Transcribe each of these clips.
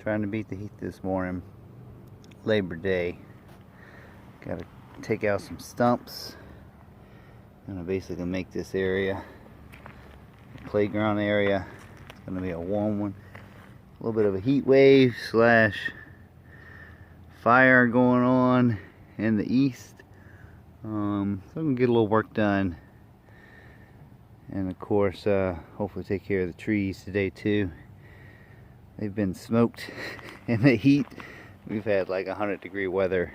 Trying to beat the heat this morning. Labor Day. Got to take out some stumps. I'm gonna basically make this area a playground area. It's gonna be a warm one. A little bit of a heat wave slash fire going on in the east. So I'm gonna get a little work done, and of course hopefully take care of the trees today too. They've been smoked in the heat. We've had like 100-degree weather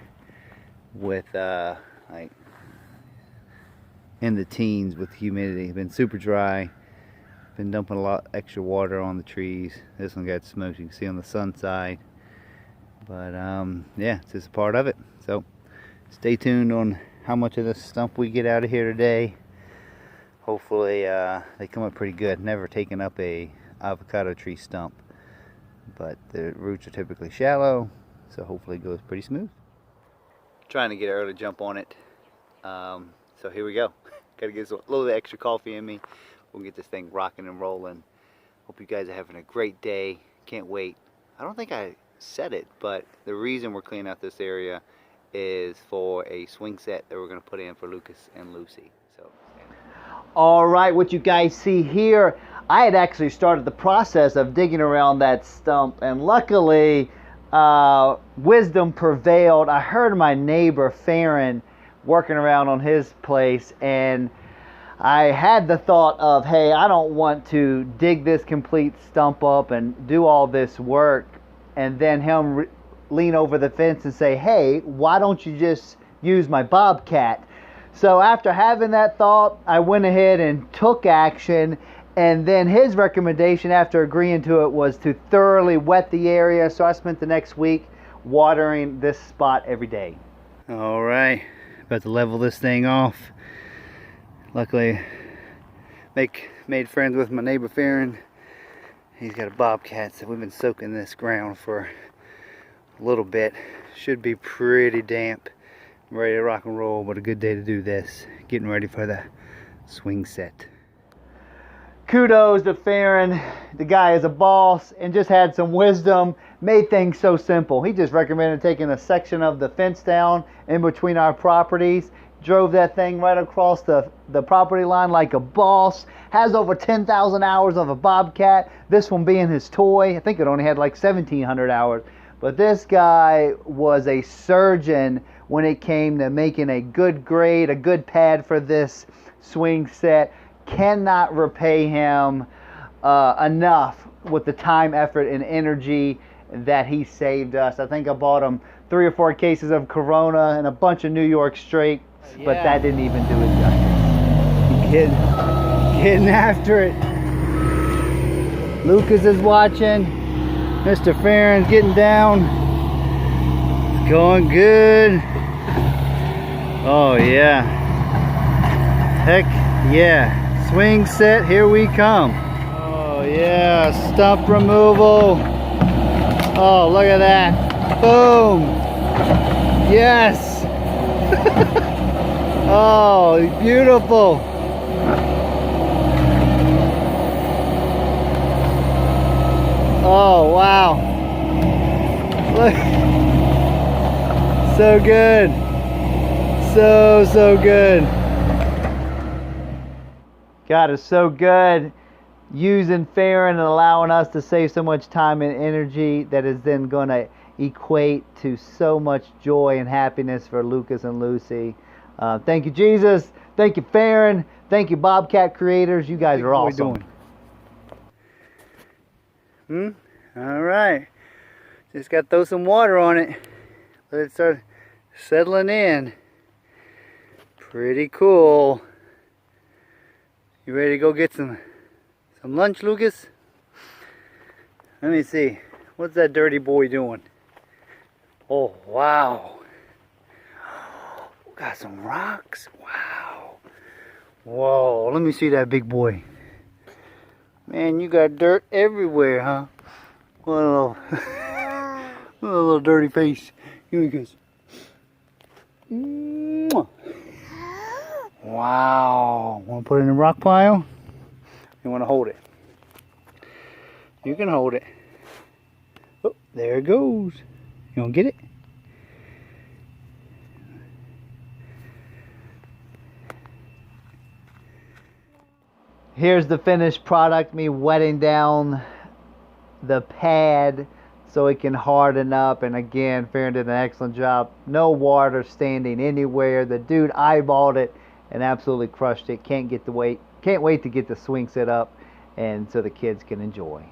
with like in the teens with humidity. It's been super dry. Been dumping a lot extra water on the trees. This one got smoked, you can see on the sun side. But yeah, it's just a part of it. So stay tuned on how much of this stump we get out of here today. Hopefully they come up pretty good. Never taken up a avocado tree stump, but the roots are typically shallow, so hopefully it goes pretty smooth. Trying to get early jump on it. So here we go. Gotta get a little bit extra coffee in me. We'll get this thing rocking and rolling. Hope you guys are having a great day. Can't wait. I don't think I said it, but the reason we're cleaning out this area is for a swing set that we're gonna put in for Lucas and Lucy. So. All right, what you guys see here, I had actually started the process of digging around that stump, and luckily wisdom prevailed. I heard my neighbor Farron working around on his place, and I had the thought of, hey, I don't want to dig this complete stump up and do all this work and then him lean over the fence and say, hey, why don't you just use my Bobcat? So after having that thought, I went ahead and took action, and then his recommendation after agreeing to it was to thoroughly wet the area. So I spent the next week watering this spot every day. All right, about to level this thing off. Luckily, made friends with my neighbor Farron. He's got a Bobcat, so we've been soaking this ground for a little bit. Should be pretty damp. I'm ready to rock and roll, but a good day to do this. Getting ready for the swing set. Kudos to Farron. The guy is a boss and just had some wisdom. Made things so simple. He just recommended taking a section of the fence down in between our properties. Drove that thing right across the property line like a boss. Has over 10,000 hours of a Bobcat. This one being his toy. I think it only had like 1,700 hours. But this guy was a surgeon when it came to making a good grade, a good pad for this swing set. Cannot repay him enough with the time, effort, and energy that he saved us. I think I bought him 3 or 4 cases of Corona and a bunch of New York Straight. Yeah. But that didn't even do it justice. Getting after it. Lucas is watching. Mr. Farron's getting down. It's going good. Oh yeah. Heck yeah. Swing set, here we come. Oh yeah, stump removal. Oh, look at that. Boom. Yes. Oh, beautiful. Oh, wow. Look. So good. So good. God is so good. Using Farron and allowing us to save so much time and energy that is then going to equate to so much joy and happiness for Lucas and Lucy. Thank you, Jesus. Thank you, Farron. Thank you, Bobcat creators. You guys are awesome. All right. Just got to throw some water on it. Let it start settling in. Pretty cool. You ready to go get some lunch, Lucas? Let me see. What's that dirty boy doing? Oh, wow. Got some rocks. Wow. Whoa, let me see that big boy. Man, you got dirt everywhere, huh? What a little, what a little dirty face. Here he goes. Wow. Want to put it in a rock pile? You want to hold it? You can hold it. Oh, There it goes. You want to get it? Here's the finished product, me wetting down the pad so it can harden up. And again, Farron did an excellent job. No water standing anywhere. The dude eyeballed it and absolutely crushed it. Can't wait to get the swing set up and so the kids can enjoy.